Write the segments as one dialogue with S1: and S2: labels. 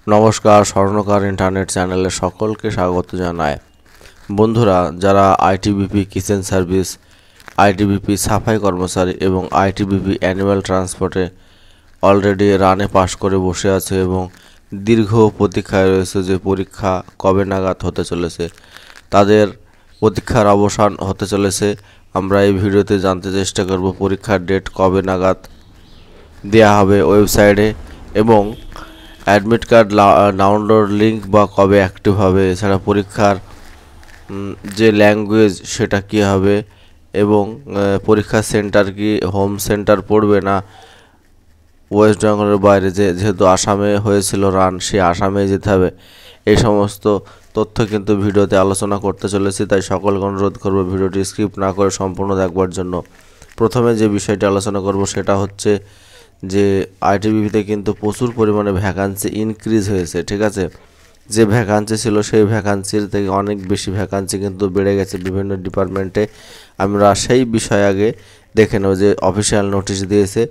S1: নমস্কার, স্বর্ণকার ইন্টারনেট চ্যানেলে সকলকে স্বাগত জানাই। বন্ধুরা, যারা আইটিবিপি কিচেন সার্ভিস, আইটিবিপি সাফাই কর্মচারী এবং আইটিবিপি অ্যানিম্যাল ট্রান্সপোর্টে অলরেডি রানে পাশ করে বসে আছে এবং দীর্ঘ প্রতীক্ষায় রয়েছে যে পরীক্ষা কবে নাগাদ হতে চলেছে, তাদের প্রতীক্ষার অবসান হতে চলেছে। আমরা এই ভিডিওতে জানতে চেষ্টা করব পরীক্ষার ডেট কবে নাগাদ দেওয়া হবে ওয়েবসাইটে এবং অ্যাডমিট কার্ড ডাউনলোড লিঙ্ক বা কবে অ্যাক্টিভ হবে, এছাড়া পরীক্ষার যে ল্যাঙ্গুয়েজ সেটা কী হবে এবং পরীক্ষার সেন্টার কি হোম সেন্টার পড়বে না ওয়েস্ট বেঙ্গলের বাইরে, যেহেতু আসামে হয়েছিল রান, সে আসামে যেতে হবে। এই সমস্ত তথ্য কিন্তু ভিডিওতে আলোচনা করতে চলেছি, তাই সকলকে অনুরোধ করব ভিডিওটি স্কিপ না করে সম্পূর্ণ দেখবার জন্য। প্রথমে যে বিষয়টি আলোচনা করব সেটা হচ্ছে যে আইটিবিপিতে কিন্তু প্রচুর পরিমাণে ভ্যাকান্সি ইনক্রিজ হয়েছে, ঠিক আছে। যে ভ্যাকান্সি ছিল সেই ভ্যাকান্সির থেকে অনেক বেশি ভ্যাকান্সি কিন্তু বেড়ে গেছে বিভিন্ন ডিপার্টমেন্টে। আমরা সেই বিষয় আগে দেখে নেব যে অফিসিয়াল নোটিশ দিয়েছে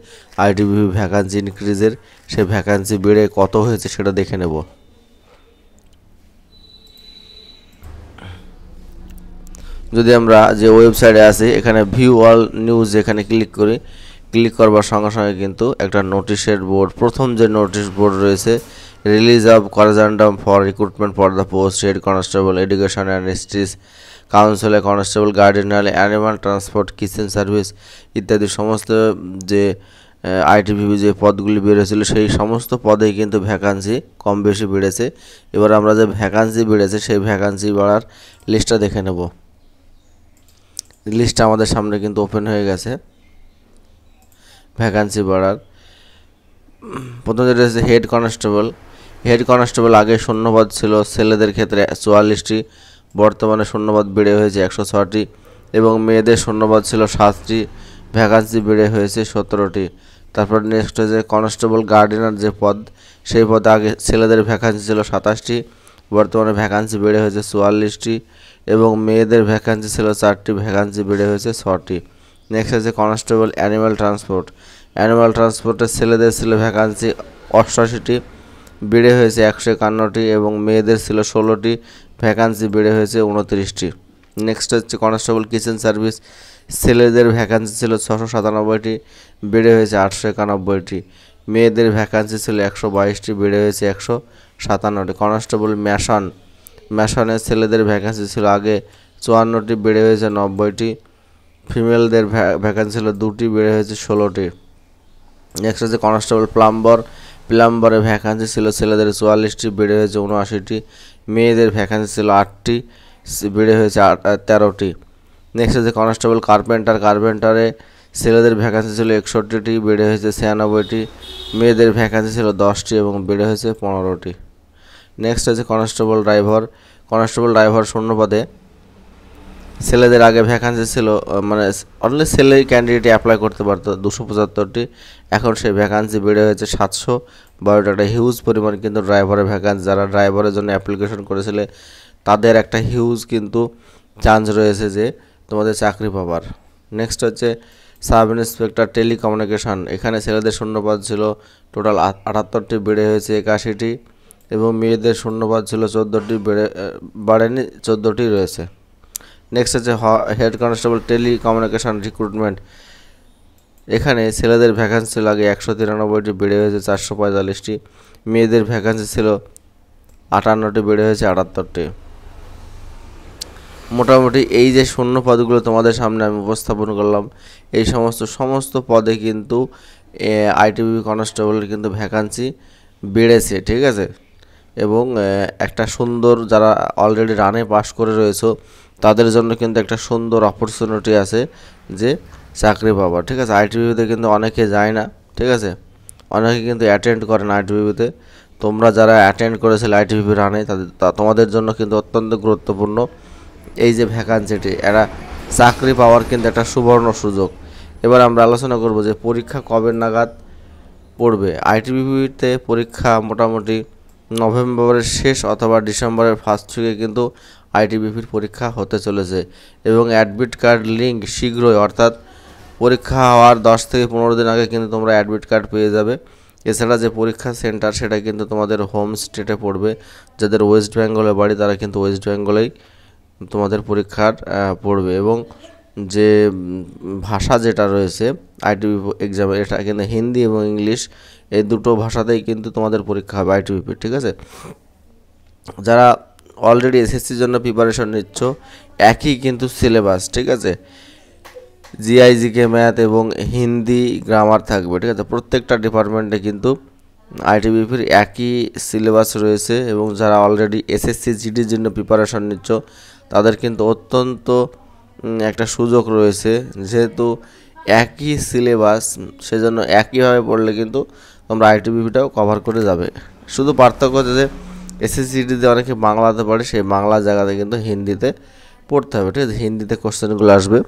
S1: আইটিবিপি ভ্যাকান্সি ইনক্রিজের, সেই ভ্যাকান্সি বেড়ে কত হয়েছে সেটা দেখে নেব। যদি আমরা যে ওয়েবসাইটে আছি এখানে ভিউ অল নিউজ এখানে ক্লিক করবার সঙ্গে সঙ্গে কিন্তু একটা নোটিশের বোর্ড, প্রথম যে নোটিশ বোর্ড রয়েছে, release of corrigendum for recruitment for the post head constable education and histories কাউন্সিলে constable guardian animal transport kitchen service ইত্যাদি সমস্ত যে আইটিবিপি যে পদগুলি বেড়েছিল সেই সমস্ত পদেই কিন্তু ভ্যাকান্সি কম বেশি বেড়েছে। এবার আমরা যে ভ্যাকান্সি বেড়েছে সেই ভ্যাকান্সি বাড়ার লিস্টটা দেখে নেব। লিস্টটা আমাদের সামনে কিন্তু ওপেন হয়ে গেছে। ভ্যাকান্সি বাড়ার প্রথম যেটা হচ্ছে হেড কনস্টেবল আগে শূন্যপদ ছিল ছেলেদের ক্ষেত্রে 44টি, বর্তমানে শূন্যপদ বেড়ে হয়েছে 106টি এবং মেয়েদের শূন্যপদ ছিল 7টি, ভ্যাকান্সি বেড়ে হয়েছে 17টি। তারপর নেক্সট হচ্ছে কনস্টেবল গার্ডিয়ান যে পদ, সেই পদে আগে ছেলেদের ভ্যাকান্সি ছিল 27টি, বর্তমানে ভ্যাকান্সি বেড়ে হয়েছে 44টি এবং মেয়েদের ভ্যাকান্সি ছিল 4টি, ভ্যাকান্সি বেড়ে হয়েছে 6টি। নেক্সট আছে কনস্টেবল অ্যানিম্যাল ট্রান্সপোর্টের ছেলেদের ছিল ভ্যাকান্সি 88টি, বেড়ে হয়েছে 151টি এবং মেয়েদের ছিল 16টি, ভ্যাকান্সি বেড়ে হয়েছে 29টি। নেক্সট হচ্ছে কনস্টেবল কিচেন সার্ভিস, ছেলেদের ভ্যাকান্সি ছিল 697টি, বেড়ে হয়েছে 891টি, মেয়েদের ভ্যাকান্সি ছিল 122টি, বেড়ে হয়েছে 157টি। কনস্টেবল ম্যাশনের ছেলেদের ভ্যাকান্সি ছিল আগে 54টি, বেড়ে হয়েছে 90টি, ফিমেলদের ভ্যাকান্সি ছিল 2টি, বেড়ে হয়েছে 16টি। নেক্সট হচ্ছে কনস্টেবল প্লাম্বারের ভ্যাকান্সি ছিল ছেলেদের 44টি, বেড়ে হয়েছে 79টি, মেয়েদের ভ্যাকান্সি ছিল 8টি, বেড়ে হয়েছে 13টি। নেক্সট হচ্ছে কনস্টেবল কার্পেন্টারে ছেলেদের ভ্যাকান্সি ছিল 61টি, বেড়ে হয়েছে 96টি, মেয়েদের ভ্যাকান্সি ছিল 10টি এবং বেড়ে হয়েছে 15টি। নেক্সট হচ্ছে কনস্টেবল ড্রাইভার শূন্যপদে ছেলেদের আগে ভ্যাকান্সি ছিল মানে অনলি ছেলে ক্যান্ডিডেট অ্যাপ্লাই করতে পারতো 275টি, এখন সেই ভ্যাকান্সি বেড়ে হয়েছে 712টা। একটা হিউজ পরিমাণ কিন্তু ড্রাইভারের ভ্যাকান্সি, যারা ড্রাইভারের জন্য অ্যাপ্লিকেশন করেছিলে তাদের একটা হিউজ কিন্তু চান্স রয়েছে যে তোমাদের চাকরি পাবার। নেক্সট হচ্ছে সাব ইন্সপেক্টর টেলিকমিউনিকেশন, এখানে ছেলেদের শূন্যপদ ছিল টোটাল 78টি, বেড়ে হয়েছে 81টি এবং মেয়েদের শূন্যপদ ছিল 14টি, বাড়েনি 14টি রয়েছে। নেক্সট হচ্ছে হেড কনস্টেবল টেলিকমিউনিকেশন রিক্রুটমেন্ট, এখানে ছেলেদের ভ্যাকান্সি ছিল আগে 193টি, বেড়ে হয়েছে 445টি, মেয়েদের ভ্যাকান্সি ছিল 58টি, বেড়ে হয়েছে 78টি। মোটামুটি এই যে শূন্য পদগুলো তোমাদের সামনে আমি উপস্থাপন করলাম, এই সমস্ত পদে কিন্তু আইটিবিপি কনস্টেবলের কিন্তু ভ্যাকান্সি বেড়েছে, ঠিক আছে। এবং একটা সুন্দর, যারা অলরেডি রানে পাশ করে রয়েছে তাদের জন্য কিন্তু একটা সুন্দর অপরচুনিটি আছে যে চাকরি পাবার, ঠিক আছে। আইটিবিপিতে কিন্তু অনেকে যায় না, ঠিক আছে, অনেকে কিন্তু অ্যাটেন্ড করে না আইটিবিপিতে। তোমরা যারা অ্যাটেন্ড করেছিলে আইটিবিপি রানে তোমাদের জন্য কিন্তু অত্যন্ত গুরুত্বপূর্ণ এই যে ভ্যাকান্সিটি, এরা চাকরি পাওয়ার কিন্তু একটা সুবর্ণ সুযোগ। এবার আমরা আলোচনা করব যে পরীক্ষা কবে নাগাদ পড়বে। আইটিবিপিতে পরীক্ষা মোটামুটি নভেম্বরের শেষ অথবা ডিসেম্বরের ফার্স্ট উইকে কিন্তু আইটিবিপির পরীক্ষা হতে চলেছে এবং অ্যাডমিট কার্ড লিঙ্ক শীঘ্রই, অর্থাৎ পরীক্ষা হওয়ার 10 থেকে 15 দিন আগে কিন্তু তোমরা অ্যাডমিট কার্ড পেয়ে যাবে এছাড়া যে পরীক্ষা সেন্টার সেটা কিন্তু তোমাদের হোম স্টেটে পড়বে। যাদের ওয়েস্ট বেঙ্গলে বাড়ি তারা কিন্তু ওয়েস্ট বেঙ্গলেই তোমাদের পরীক্ষার পড়বে। এবং যে ভাষা যেটা রয়েছে আইটিবিপি এক্সামে, এটা কিন্তু হিন্দি এবং ইংলিশ এই দুটো ভাষাতেই কিন্তু তোমাদের পরীক্ষা হবে আইটিবিপি, ঠিক আছে। যারা অলরেডি এসএসসির জন্য প্রিপারেশন নিচ্ছ, একই কিন্তু সিলেবাস, ঠিক আছে। জিআইজিকে ম্যাথ এবং হিন্দি গ্রামার থাকবে, ঠিক আছে। প্রত্যেকটা ডিপার্টমেন্টে কিন্তু আইটিবিপির একই সিলেবাস রয়েছে। এবং যারা অলরেডি এসএসসি জিডির জন্য প্রিপারেশন নিচ্ছ তাদের কিন্তু অত্যন্ত একটা সুযোগ রয়েছে, যেহেতু একই সিলেবাস সেজন্য একইভাবে পড়লে কিন্তু তোমরা আইটিবিপিটাও কভার করে যাবে। শুধু পার্থক্য হচ্ছে যে এসএসসি জিডিতে অনেকে বাংলাতে পড়ে, সেই বাংলা জায়গাতে কিন্তু হিন্দিতে পড়তে হবে, ঠিক আছে। হিন্দিতে কোশ্চেনগুলো আসবে।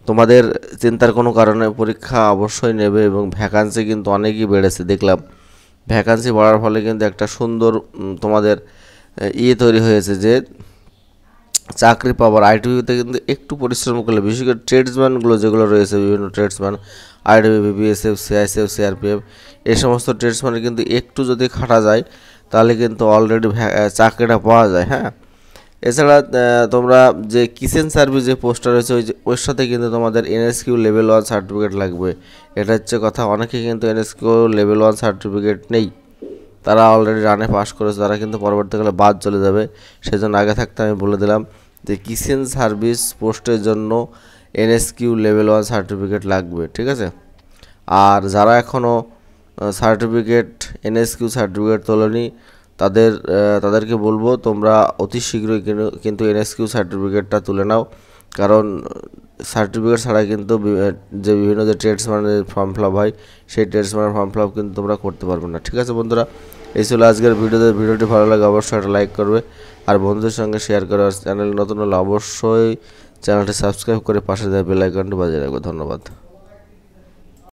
S1: তোমাদের চিন্তার কোনো কারণে পরীক্ষা অবশ্যই নেবে। এবং ভ্যাকান্সি কিন্তু অনেকই বেড়েছে দেখলাম। ভ্যাকান্সি বাড়ার ফলে কিন্তু একটা সুন্দর তোমাদের তৈরি হয়েছে যে চাকরি পাওয়ার। আইটিবিপিতে কিন্তু একটু পরিশ্রম করলে, বিশেষ করে ট্রেডসম্যানগুলো যেগুলো রয়েছে, বিভিন্ন tradesman ITBP, BSF, CISF, CRPF, এই সমস্ত ট্রেডসম্যানের কিন্তু একটু যদি খাটা যায় তাহলে কিন্তু অলরেডি চাকরিটা পাওয়া যায়, হ্যাঁ। এছাড়া তোমরা যে কিচেন সার্ভিস যে পোস্টটা রয়েছে ওর সাথে কিন্তু তোমাদের এনএসকিউ লেভেল 1 সার্টিফিকেট লাগবে। এটা হচ্ছে কথা। অনেকে কিন্তু এনএসকিউ লেভেল 1 সার্টিফিকেট নেই, তারা অলরেডি রানে পাস করেছে, তারা কিন্তু পরবর্তীকালে বাদ চলে যাবে। সেজন্য আগে থাকতে আমি বলে দিলাম যে কিচেন সার্ভিস পোস্টের জন্য এনএসকিউ লেভেল 1 সার্টিফিকেট লাগবে, ঠিক আছে। আর যারা এখনও সার্টিফিকেট এনএসকিউ সার্টিফিকেট তোলেনি তাদেরকে বলবো তোমরা অতি শীঘ্রই কিন্তু এনএসকিউ সার্টিফিকেটটা তুলে নাও। কারণ সার্টিফিকেট ছাড়া কিন্তু যে বিভিন্ন যে ট্রেডসম্যানের ফর্ম ফিল আপ হয় সেই ট্রেডসম্যানের ফর্ম ফিল আপ কিন্তু তোমরা করতে পারবে না, ঠিক আছে বন্ধুরা। এই ছিল আজকের ভিডিওটি ভালো লাগে অবশ্যই একটা লাইক করবে আর বন্ধুদের সঙ্গে শেয়ার করে। আর চ্যানেল নতুন হলে অবশ্যই চ্যানেলটি সাবস্ক্রাইব করে পাশে দেওয়া বেল আইকনটি বাজিয়ে রাখবে। ধন্যবাদ।